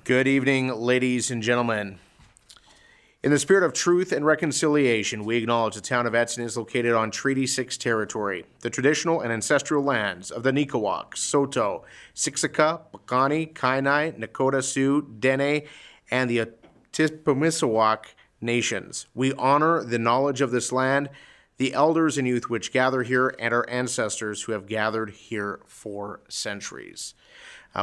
Good evening, ladies and gentlemen. In the spirit of truth and reconciliation, we acknowledge the town of Edson is located on Treaty 6 territory, the traditional and ancestral lands of the Nikawak, Saulteaux, Siksika, Piikani, Kainai, Nakota Sioux, Dene, and the Atispamissawak nations. We honor the knowledge of this land, the elders and youth which gather here, and our ancestors who have gathered here for centuries.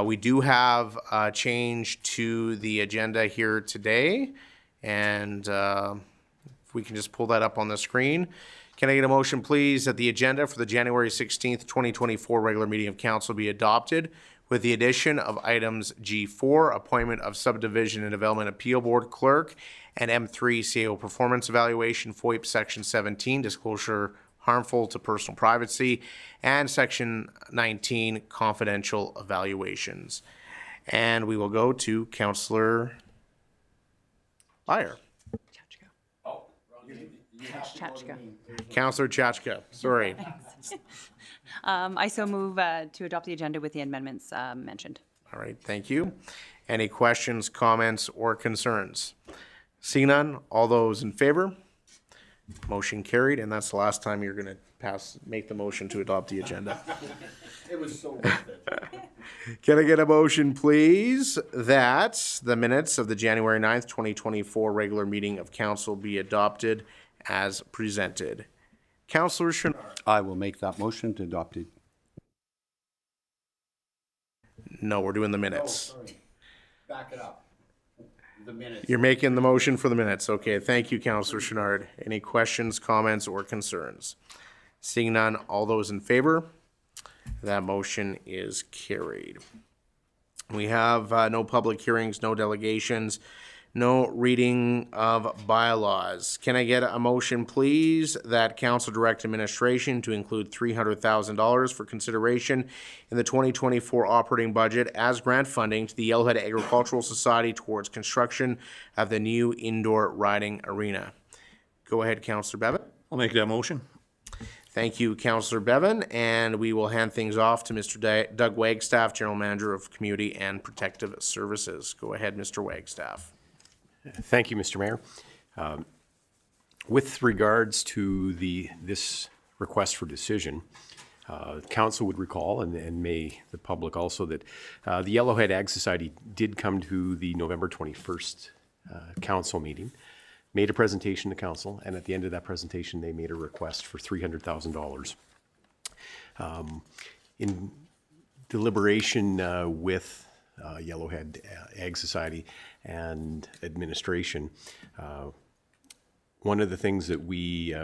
We do have a change to the agenda here today, and if we can just pull that up on the screen. Can I get a motion, please, that the agenda for the January 16th, 2024 regular meeting of council be adopted with the addition of items G4, appointment of subdivision and development appeal board clerk, and M3, CAO performance evaluation, FOIP section 17, disclosure harmful to personal privacy, and section 19, confidential evaluations. And we will go to Councillor Lyer. Chachka. Councillor Chachka, sorry. I so move to adopt the agenda with the amendments mentioned. All right, thank you. Any questions, comments, or concerns? Seeing none, all those in favor? Motion carried, and that's the last time you're going to make the motion to adopt the agenda. It was so worth it. Can I get a motion, please, that the minutes of the January 9th, 2024 regular meeting of council be adopted as presented? Councillor Chenard. I will make that motion to adopt it. No, we're doing the minutes. Oh, sorry. Back it up. The minutes. You're making the motion for the minutes. Okay, thank you, Councillor Chenard. Any questions, comments, or concerns? Seeing none, all those in favor? That motion is carried. We have no public hearings, no delegations, no reading of bylaws. Can I get a motion, please, that council direct administration to include $300,000 for consideration in the 2024 operating budget as grant funding to the Yellowhead Agricultural Society towards construction of the new indoor riding arena? Go ahead, Councillor Bevan. I'll make that motion. Thank you, Councillor Bevan, and we will hand things off to Mr. Doug Wagstaff, General Manager of Community and Protective Services. Go ahead, Mr. Wagstaff. Thank you, Mr. Mayor. With regards to this request for decision, Council would recall, and may the public also, that the Yellowhead Ag Society did come to the November 21st Council meeting, made a presentation to Council, and at the end of that presentation, they made a request for $300,000. In deliberation with Yellowhead Ag Society and administration, one of the things that we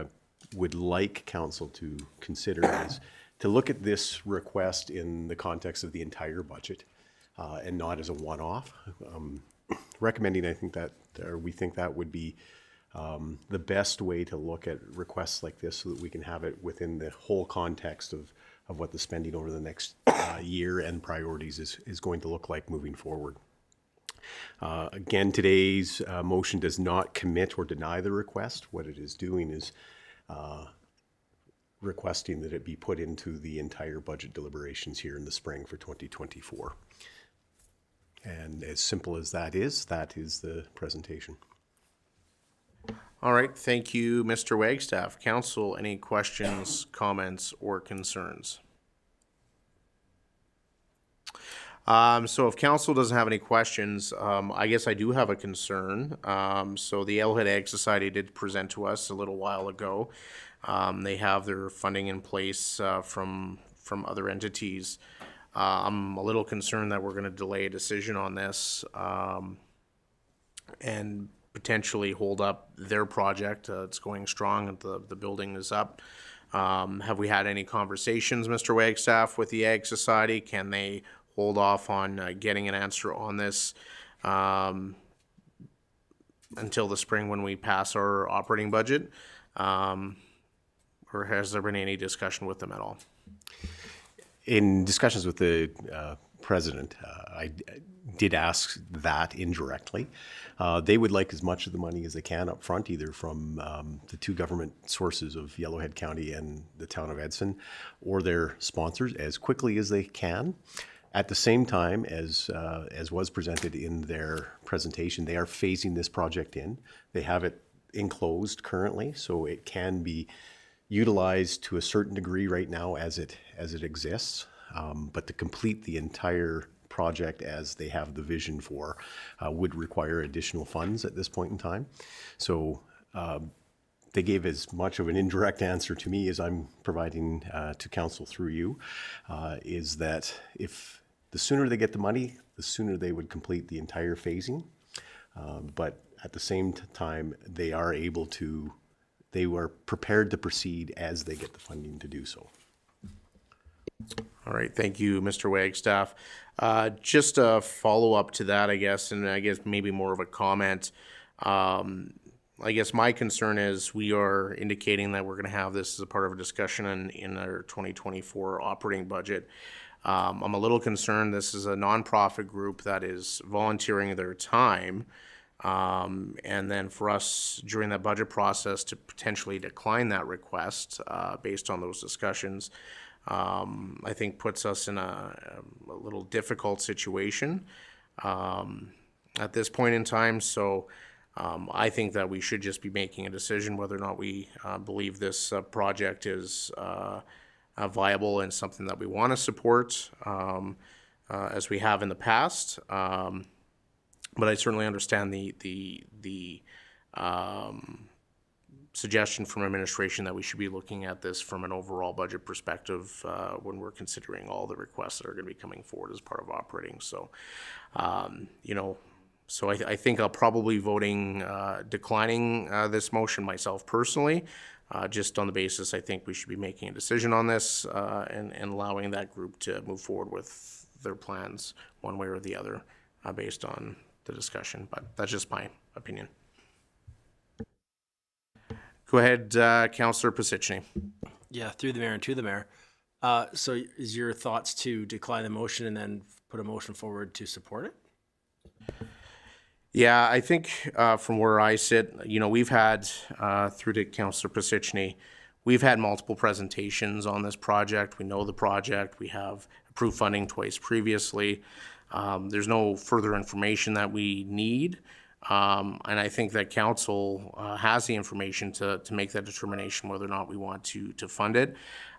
would like council to consider is to look at this request in the context of the entire budget and not as a one-off. Recommending, I think that, or we think that would be the best way to look at requests like this, so that we can have it within the whole context of what the spending over the next year and priorities is going to look like moving forward. Again, today's motion does not commit or deny the request. What it is doing is requesting that it be put into the entire budget deliberations here in the spring for 2024. And as simple as that is the presentation. All right, thank you, Mr. Wagstaff. Council, any questions, comments, or concerns? So if council doesn't have any questions, I guess I do have a concern. So the Yellowhead Ag Society did present to us a little while ago. They have their funding in place from other entities. I'm a little concerned that we're going to delay a decision on this and potentially hold up their project. It's going strong, and the building is up. Have we had any conversations, Mr. Wagstaff, with the Ag Society? Can they hold off on getting an answer on this until the spring when we pass our operating budget? Or has there been any discussion with them at all? In discussions with the president, I did ask that indirectly. They would like as much of the money as they can up front, either from the two government sources of Yellowhead County and the town of Edson, or their sponsors, as quickly as they can. At the same time, as was presented in their presentation, they are phasing this project in. They have it enclosed currently, so it can be utilized to a certain degree right now as it exists. But to complete the entire project as they have the vision for would require additional funds at this point in time. So they gave as much of an indirect answer to me as I'm providing to council through you, is that if the sooner they get the money, the sooner they would complete the entire phasing. But at the same time, they are prepared to proceed as they get the funding to do so. All right, thank you, Mr. Wagstaff. Just a follow-up to that, I guess, and I guess maybe more of a comment. I guess my concern is we are indicating that we're going to have this as a part of a discussion in our 2024 operating budget. I'm a little concerned this is a nonprofit group that is volunteering their time, and then for us during that budget process to potentially decline that request based on those discussions, I think puts us in a little difficult situation at this point in time. So I think that we should just be making a decision whether or not we believe this project is viable and something that we want to support as we have in the past. But I certainly understand the suggestion from administration that we should be looking at this from an overall budget perspective when we're considering all the requests that are going to be coming forward as part of operating. So, so I think I'll probably voting declining this motion myself personally, just on the basis I think we should be making a decision on this and allowing that group to move forward with their plans one way or the other based on the discussion. But that's just my opinion. Go ahead, Councillor Pasichny. Yeah, through the mayor and to the mayor. So is your thoughts to decline the motion and then put a motion forward to support it? Yeah, I think from where I sit, we've had, through to Councillor Pasichny, we've had multiple presentations on this project. We know the project. We have approved funding twice previously. There's no further information that we need. And I think that council has the information to make that determination whether or not we want to fund it.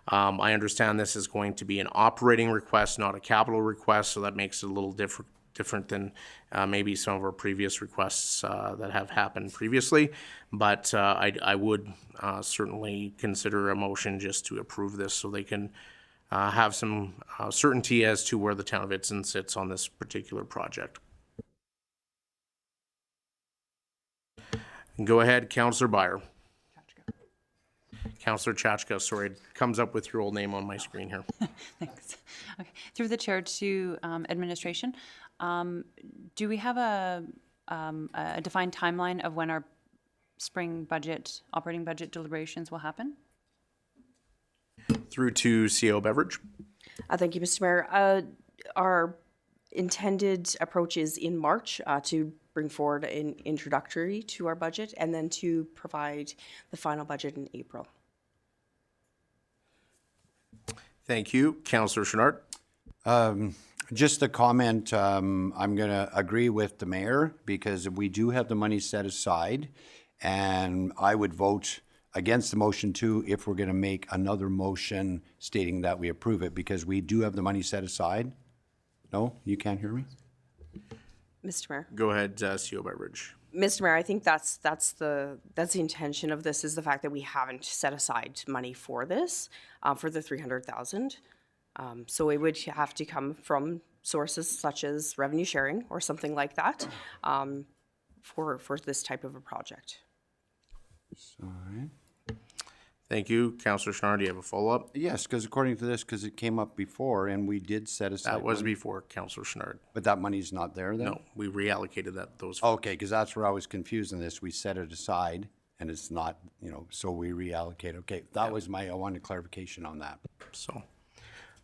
I understand this is going to be an operating request, not a capital request, so that makes it a little different than maybe some of our previous requests that have happened previously. But I would certainly consider a motion just to approve this so they can have some certainty as to where the town of Edson sits on this particular project. Go ahead, Councillor Byer. Councillor Chachka, sorry, it comes up with your old name on my screen here. Thanks. Okay. Through the chair to administration, do we have a defined timeline of when our spring budget, operating budget deliberations will happen? Through to CO Beveridge. Thank you, Mr. Mayor. Our intended approach is in March to bring forward an introductory to our budget and then to provide the final budget in April. Thank you. Councillor Chenard. Just a comment, I'm going to agree with the mayor because we do have the money set aside, and I would vote against the motion too if we're going to make another motion stating that we approve it, because we do have the money set aside. No, you can't hear me? Mr. Mayor. Go ahead, CO Beveridge. Mr. Mayor, I think that's the intention of this, is the fact that we haven't set aside money for this, for the 300,000. So it would have to come from sources such as revenue sharing or something like that for this type of a project. Sorry. Thank you. Councillor Chenard, do you have a follow-up? Yes, because according to this, because it came up before and we did set aside That was money, before Councillor Chenard. but that money's not there then? No, we reallocated those. Okay, because that's where I was confused in this. We set it aside and it's not, so we reallocate. Okay, that was I wanted clarification on that. So,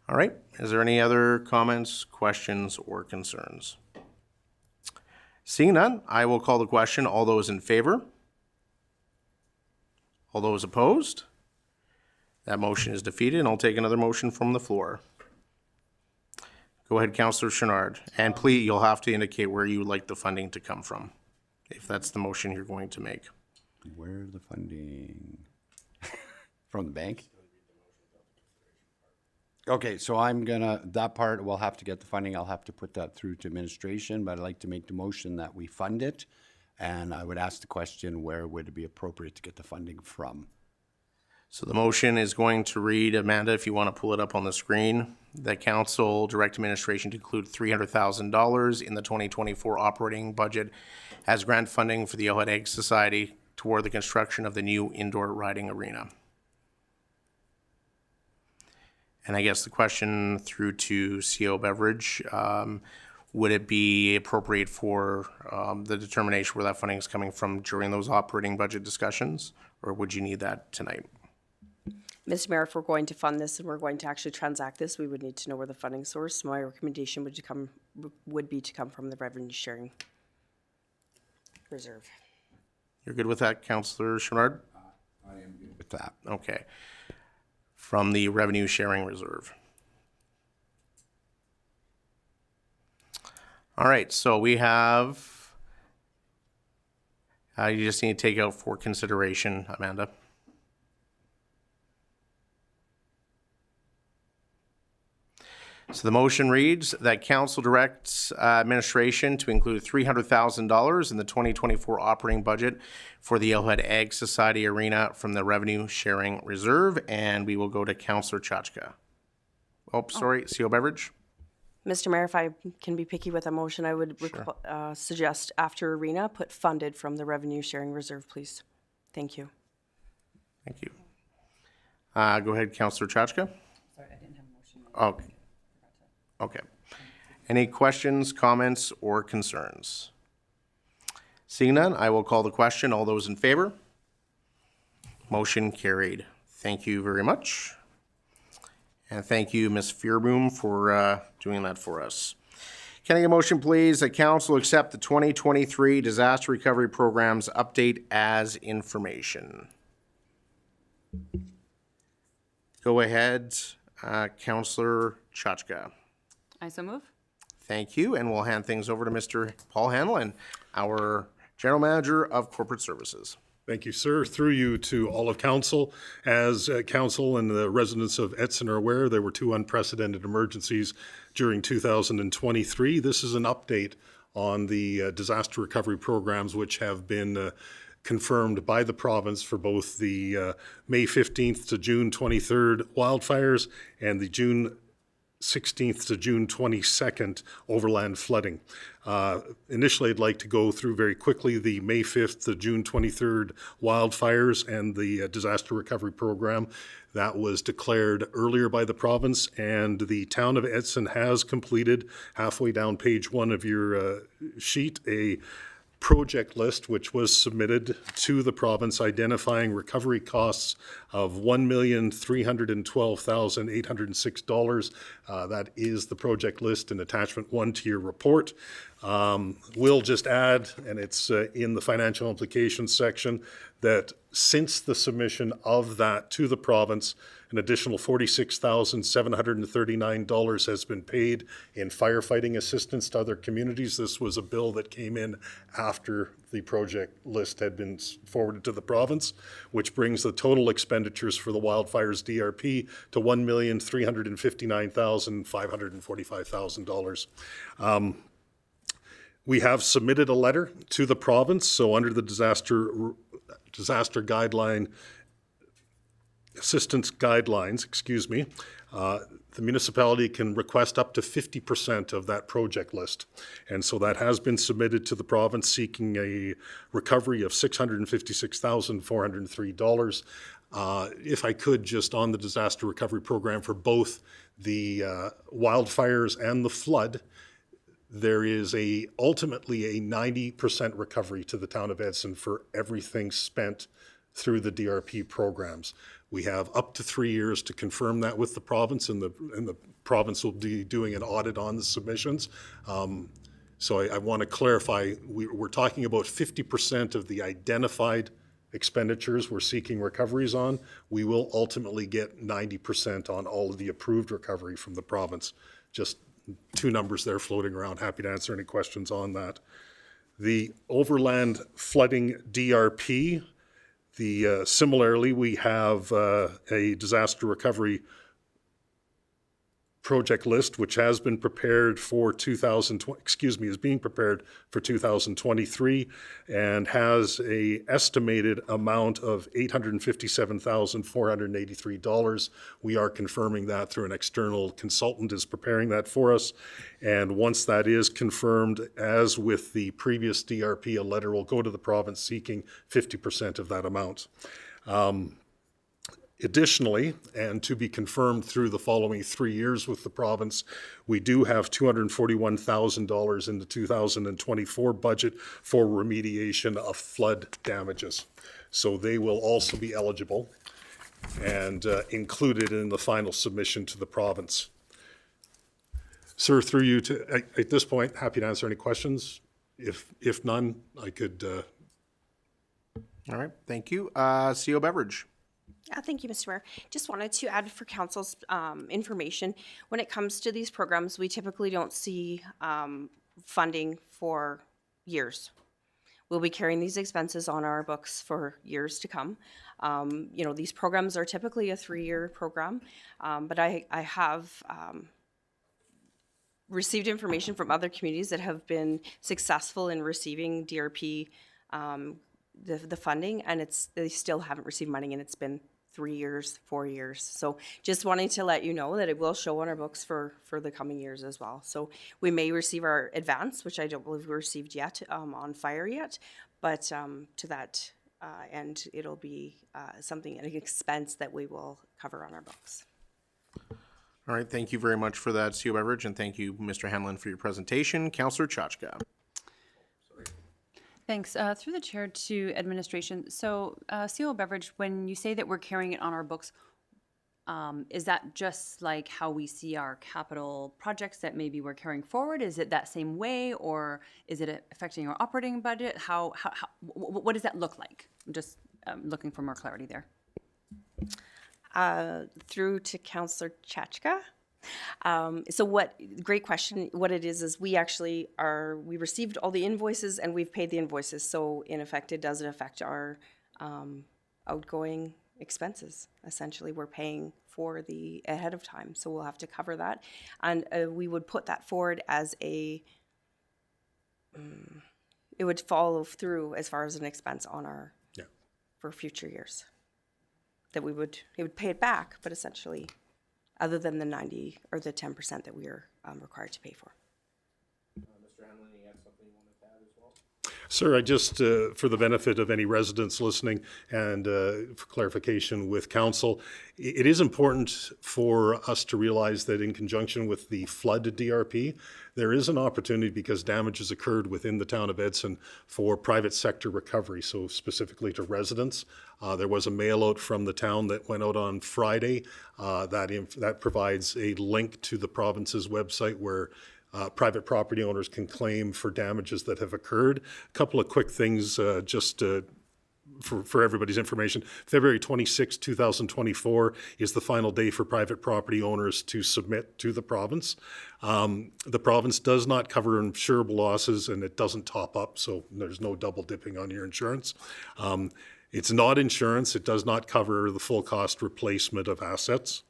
all right. Is there any other comments, questions, or concerns? Seeing none, I will call the question. All those in favor? All those opposed? That motion is defeated, and I'll take another motion from the floor. Go ahead, Councillor Chenard. And please, you'll have to indicate where you would like the funding to come from, if that's the motion you're going to make. Where's the funding? From the bank? Okay, so that part, we'll have to get the funding. I'll have to put that through to administration, but I'd like to make the motion that we fund it. And I would ask the question, where would it be appropriate to get the funding from? So the motion is going to read, Amanda, if you want to pull it up on the screen, that council direct administration to include $300,000 in the 2024 operating budget as grant funding for the Yellowhead Egg Society toward the construction of the new indoor riding arena. And I guess the question through to CO Beverage, would it be appropriate for the determination where that funding is coming from during those operating budget discussions, or would you need that tonight? Mr. Mayor, if we're going to fund this and we're going to actually transact this, we would need to know where the funding source. My recommendation would be to come from the revenue sharing reserve. You're good with that, Councillor Chenard? I am good with that. Okay. From the revenue sharing reserve. All right, so we have, you just need to take out for consideration, Amanda. So the motion reads that council directs administration to include $300,000 in the 2024 operating budget for the Yellowhead Ag Society Arena from the revenue sharing reserve, and we will go to Councillor Chachka. Oh, sorry, CO Beverage. Mr. Mayor, if I can be picky with a motion, I would suggest after arena, put funded from the revenue sharing reserve, please. Thank you. Thank you. Go ahead, Councillor Chachka. Sorry, I didn't have a motion. Okay. Okay. Any questions, comments, or concerns? Seeing none, I will call the question. All those in favor? Motion carried. Thank you very much. And thank you, Ms. Fearboom, for doing that for us. Can I get a motion, please, that council accept the 2023 Disaster Recovery Program's update as information? Go ahead, Councillor Chachka. I so move. Thank you, and we'll hand things over to Mr. Paul Hanlon, our General Manager of Corporate Services. Thank you, sir. Through you to all of council. As council and the residents of Edson are aware, there were two unprecedented emergencies during 2023. This is an update on the disaster recovery programs which have been confirmed by the province for both the May 15th to June 23rd wildfires and the June 16th to June 22nd overland flooding. Initially, I'd like to go through very quickly the May 5th to June 23rd wildfires and the disaster recovery program that was declared earlier by the province, and the town of Edson has completed, halfway down page 1 of your sheet, a project list which was submitted to the province identifying recovery costs of $1,312,806. That is the project list in attachment 1 to your report. We'll just add, and it's in the financial implications section, that since the submission of that to the province, an additional $46,739 has been paid in firefighting assistance to other communities. This was a bill that came in after the project list had been forwarded to the province, which brings the total expenditures for the wildfires DRP to $1,359,545,000. We have submitted a letter to the province, so under the disaster guideline assistance guidelines, the municipality can request up to 50% of that project list. And so that has been submitted to the province seeking a recovery of $656,403. If I could, just on the disaster recovery program for both the wildfires and the flood, there is ultimately a 90% recovery to the town of Edson for everything spent through the DRP programs. We have up to 3 years to confirm that with the province, and the province will be doing an audit on the submissions. So I want to clarify, we're talking about 50% of the identified expenditures we're seeking recoveries on. We will ultimately get 90% on all of the approved recovery from the province. Just two numbers there floating around. Happy to answer any questions on that. The overland flooding DRP, similarly, we have a disaster recovery project list, which has been prepared for is being prepared for 2023 and has a estimated amount of $857,483. We are confirming that through an external consultant is preparing that for us. And once that is confirmed, as with the previous DRP, a letter will go to the province seeking 50% of that amount. Additionally, and to be confirmed through the following 3 years with the province, we do have $241,000 in the 2024 budget for remediation of flood damages. So they will also be eligible and included in the final submission to the province. Sir, through you at this point, happy to answer any questions. If none, I could. All right, thank you. CO Beveridge. Thank you, Mr. Mayor. Just wanted to add for council's information, when it comes to these programs, we typically don't see funding for years. We'll be carrying these expenses on our books for years to come. You know, these programs are typically a 3-year program, but I have received information from other communities that have been successful in receiving DRP, the funding, and they still haven't received money, and it's been 3 years, 4 years. So just wanting to let you know that it will show on our books for the coming years as well. So we may receive our advance, which I don't believe we received yet on fire yet, but to that end, it'll be an expense that we will cover on our books. All right, thank you very much for that, CO Beveridge, and thank you, Mr. Hanlon, for your presentation. Councillor Chachka. Thanks. Through the chair to administration. So, CO Beverage, when you say that we're carrying it on our books, is that just like how we see our capital projects that maybe we're carrying forward? Is it that same way, or is it affecting our operating budget? What does that look like? I'm just looking for more clarity there. Through to Councillor Chachka. Great question. What it is we actually we received all the invoices and we've paid the invoices. So in effect, it doesn't affect our outgoing expenses. Essentially, we're paying for the ahead of time. So we'll have to cover that. And we would put that forward as it would follow through as far as an expense on for future years. It would pay it back, but essentially, other than the 90 or the 10% that we are required to pay for. Mr. Hanlon, you have something you wanted to add as well? Sir, I just, for the benefit of any residents listening and for clarification with council, it is important for us to realize that in conjunction with the flood DRP, there is an opportunity because damage has occurred within the town of Edson for private sector recovery, so specifically to residents. There was a mail out from the town that went out on Friday that provides a link to the province's website where private property owners can claim for damages that have occurred. A couple of quick things for everybody's information. February 26, 2024 is the final day for private property owners to submit to the province. The province does not cover insurable losses and it doesn't top up, so there's no double dipping on your insurance. It's not insurance. It does not cover the full cost replacement of assets.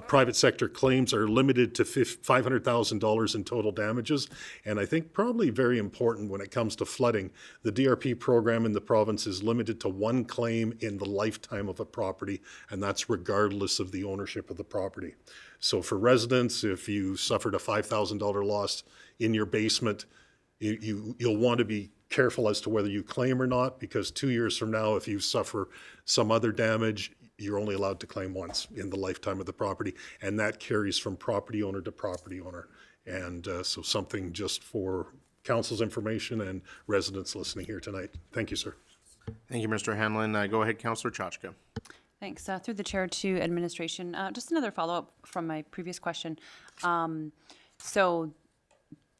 Private sector claims are limited to $500,000 in total damages. And I think probably very important when it comes to flooding, the DRP program in the province is limited to one claim in the lifetime of a property, and that's regardless of the ownership of the property. So for residents, if you suffered a $5,000 loss in your basement, you'll want to be careful as to whether you claim or not, because 2 years from now, if you suffer some other damage, you're only allowed to claim once in the lifetime of the property, and that carries from property owner to property owner. And so something just for council's information and residents listening here tonight. Thank you, sir. Thank you, Mr. Hanlon. Go ahead, Councillor Chachka. Thanks. Through the chair to administration, just another follow-up from my previous question. So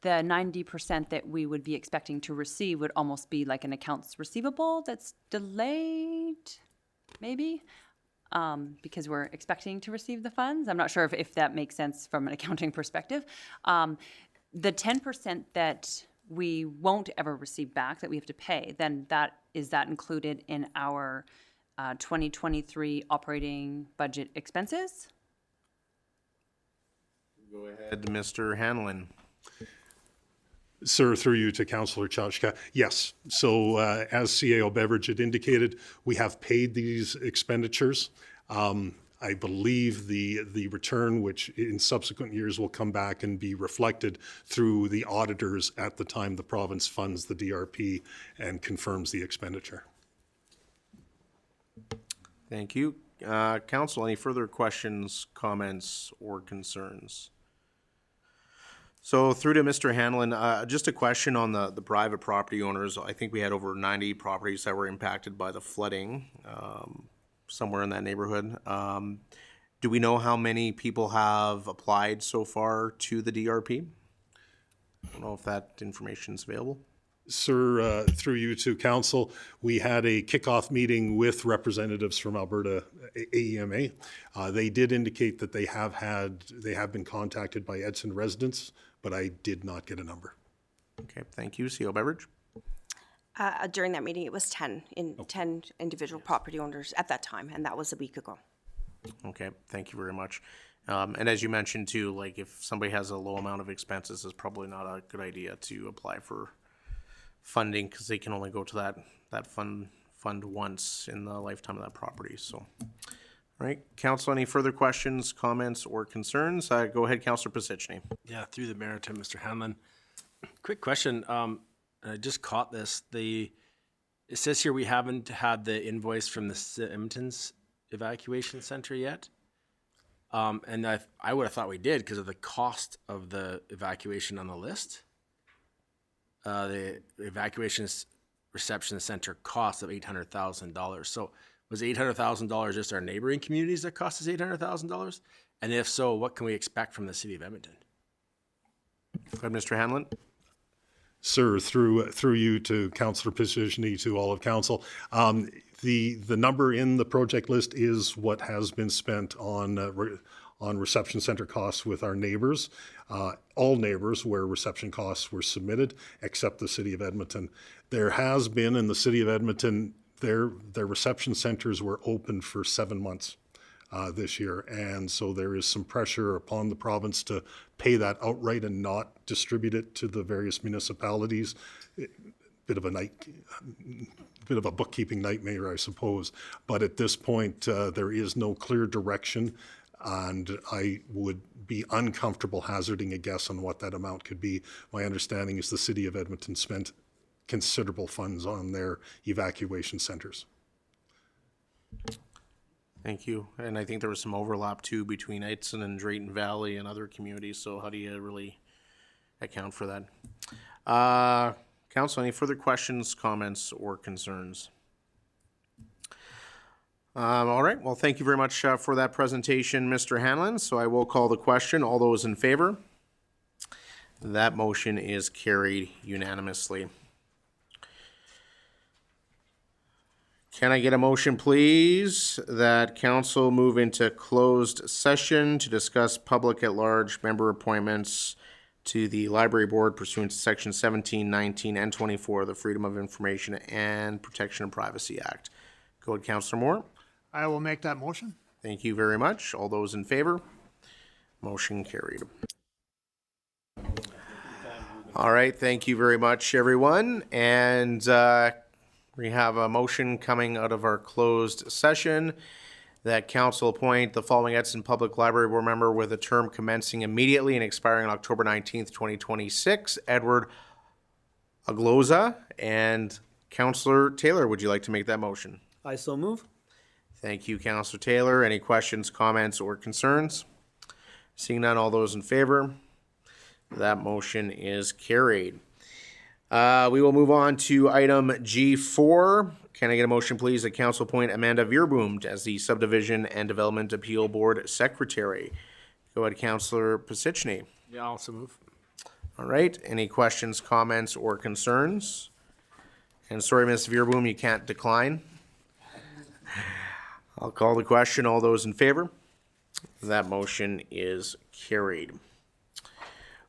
the 90% that we would be expecting to receive would almost be like an accounts receivable that's delayed, maybe? because we're expecting to receive the funds. I'm not sure if that makes sense from an accounting perspective. The 10% that we won't ever receive back that we have to pay, then is that included in our 2023 operating budget expenses? Go ahead, Mr. Hanlon. Sir, through you to Councillor Chachka. Yes. So as CAO Beverage had indicated, we have paid these expenditures. I believe the return, which in subsequent years will come back and be reflected through the auditors at the time the province funds the DRP and confirms the expenditure. Thank you. Council, any further questions, comments, or concerns? So through to Mr. Hanlon, just a question on the private property owners. I think we had over 90 properties that were impacted by the flooding, somewhere in that neighborhood. Do we know how many people have applied so far to the DRP? I don't know if that information is available. Sir, through you to council, we had a kickoff meeting with representatives from Alberta AEMA. They did indicate that they have been contacted by Edson residents, but I did not get a number. Okay, thank you. CO Beverage? During that meeting, it was 10 individual property owners at that time, and that was a week ago. Okay, thank you very much. And as you mentioned too, like if somebody has a low amount of expenses, it's probably not a good idea to apply for funding because they can only go to that fund once in the lifetime of that property. So, all right, council, any further questions, comments, or concerns? Go ahead, Councillor Pasichny. Yeah, through the mayor to Mr. Hanlon. Quick question. I just caught this. It says here we haven't had the invoice from the Edmonton's evacuation center yet. And I would have thought we did because of the cost of the evacuation on the list. The evacuation reception center cost of $800,000. So was $800,000 just our neighboring communities that cost us $800,000? And if so, what can we expect from the city of Edmonton? Go ahead, Mr. Hanlon. Sir, through you to Councillor Pasichny, to all of council, the number in the project list is what has been spent on reception center costs with our neighbors, all neighbors where reception costs were submitted, except the city of Edmonton. There has been in the city of Edmonton, their reception centers were open for 7 months this year, and so there is some pressure upon the province to pay that outright and not distribute it to the various municipalities. Bit of a bookkeeping nightmare, I suppose. But at this point, there is no clear direction, and I would be uncomfortable hazarding a guess on what that amount could be. My understanding is the city of Edmonton spent considerable funds on their evacuation centers. Thank you. And I think there was some overlap too between Edson and Drayton Valley and other communities. So how do you really account for that? Council, any further questions, comments, or concerns? All right. Well, thank you very much for that presentation, Mr. Hanlon. So I will call the question. All those in favor? That motion is carried unanimously. Can I get a motion, please, that council move into closed session to discuss public at large member appointments to the library board pursuant to section 17, 19, and 24 of the Freedom of Information and Protection of Privacy Act? Go ahead, Councillor Moore. I will make that motion. Thank you very much. All those in favor? Motion carried. All right, thank you very much, everyone. And we have a motion coming out of our closed session that council appoint the following Edson Public Library Board member with a term commencing immediately and expiring on October 19th, 2026. Edward Agloza. And Councillor Taylor, would you like to make that motion? I so move. Thank you, Councillor Taylor. Any questions, comments, or concerns? Seeing none, all those in favor? That motion is carried. We will move on to item G4. Can I get a motion, please, that council appoint Amanda Veerboom as the Subdivision and Development Appeal Board Secretary? Go ahead, Councillor Pasichny. Yeah, I'll also move. All right. Any questions, comments, or concerns? And sorry, Ms. Veerboom, you can't decline. I'll call the question. All those in favor? That motion is carried.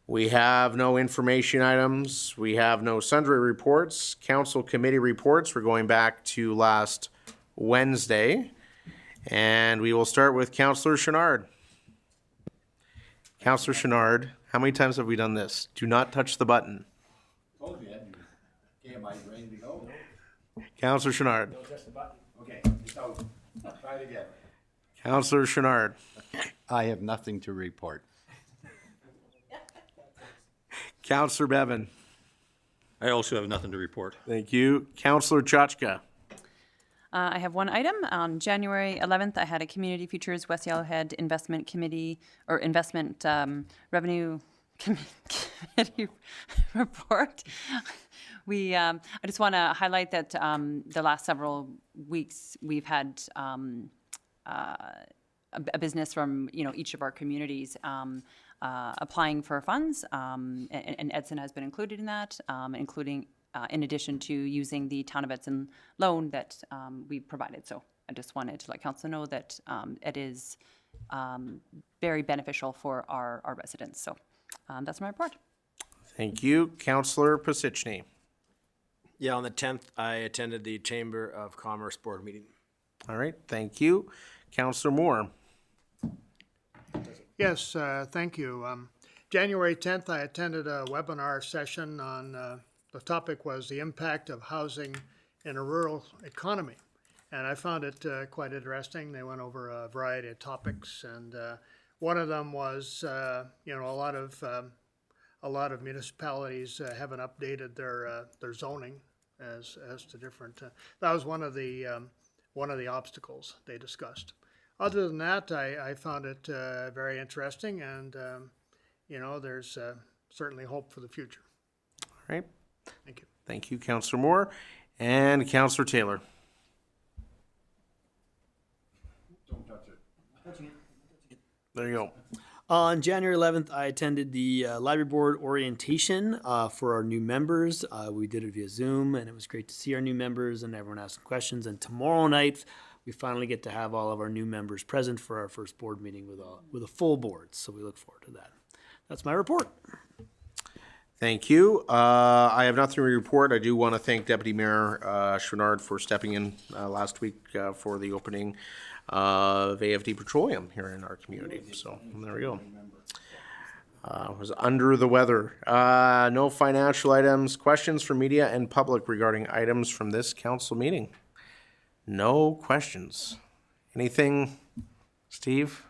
We have no information items. We have no sundry reports. Council committee reports. We're going back to last Wednesday. And we will start with Councillor Chenard. Councillor Chenard, how many times have we done this? Do not touch the button. Told you, okay, am I ready to go? Councillor Chenard. Okay, so, try it again. Councillor Chenard. I have nothing to report. Councillor Bevan. I also have nothing to report. Thank you. Councillor Chachka. I have one item. On January 11th, I had a Community Futures West Yellowhead Investment Committee, or Investment Revenue Committee report. I just want to highlight that the last several weeks, we've had a business from, each of our communities applying for funds, and Edson has been included in that, including in addition to using the Town of Edson loan that we provided. So I just wanted to let council know that it is very beneficial for our residents. So that's my report. Thank you. Councillor Pasichny. Yeah, on the 10th, I attended the Chamber of Commerce Board meeting. All right, thank you. Councillor Moore. Yes, thank you. January 10th, I attended a webinar session on, the topic was the impact of housing in a rural economy. And I found it quite interesting. They went over a variety of topics, and one of them was, a lot of municipalities haven't updated their zoning as to different. That was one of the obstacles they discussed. Other than that, I found it very interesting, and there's certainly hope for the future. All right. Thank you. Thank you, Councillor Moore. And Councillor Taylor. Don't touch it. There you go. On January 11th, I attended the library board orientation for our new members. We did it via Zoom, and it was great to see our new members and everyone asking questions. And tomorrow night, we finally get to have all of our new members present for our first board meeting with a full board. So we look forward to that. That's my report. Thank you. I have nothing to report. I do want to thank Deputy Mayor Chenard for stepping in last week for the opening of AFD Petroleum here in our community. So there we go. Was under the weather. No financial items. Questions for media and public regarding items from this council meeting? No questions. Anything, Steve?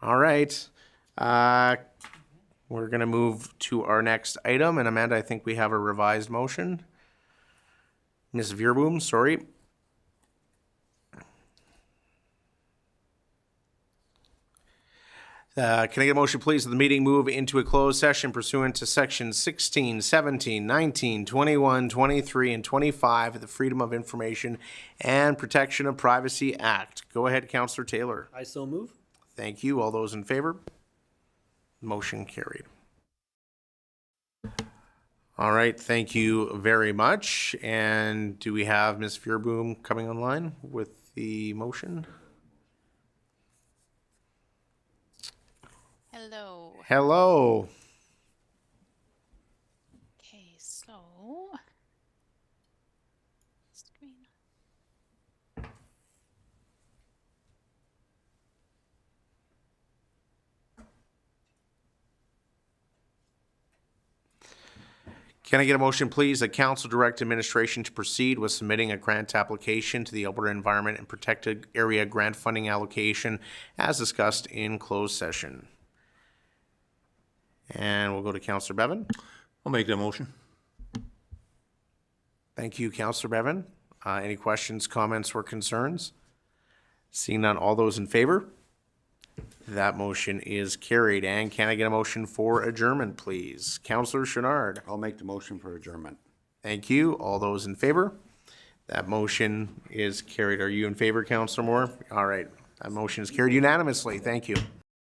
All right. We're going to move to our next item. And Amanda, I think we have a revised motion. Ms. Veerboom, sorry. Can I get a motion, please, that the meeting move into a closed session pursuant to sections 16, 17, 19, 21, 23, and 25 of the Freedom of Information and Protection of Privacy Act? Go ahead, Councillor Taylor. I so move. Thank you. All those in favor? Motion carried. All right, thank you very much. And do we have Ms. Veerboom coming online with the motion? Hello. Hello. Okay, so screen. Can I get a motion, please, that council direct administration to proceed with submitting a grant application to the Alberta Environment and Protected Area Grant Funding Allocation as discussed in closed session? And we'll go to Councillor Bevan. I'll make that motion. Thank you, Councillor Bevan. Any questions, comments, or concerns? Seeing none, all those in favor? That motion is carried. And can I get a motion for adjournment, please? Councillor Chenard. I'll make the motion for adjournment. Thank you. All those in favor? That motion is carried. Are you in favor, Councillor Moore? All right. That motion is carried unanimously. Thank you.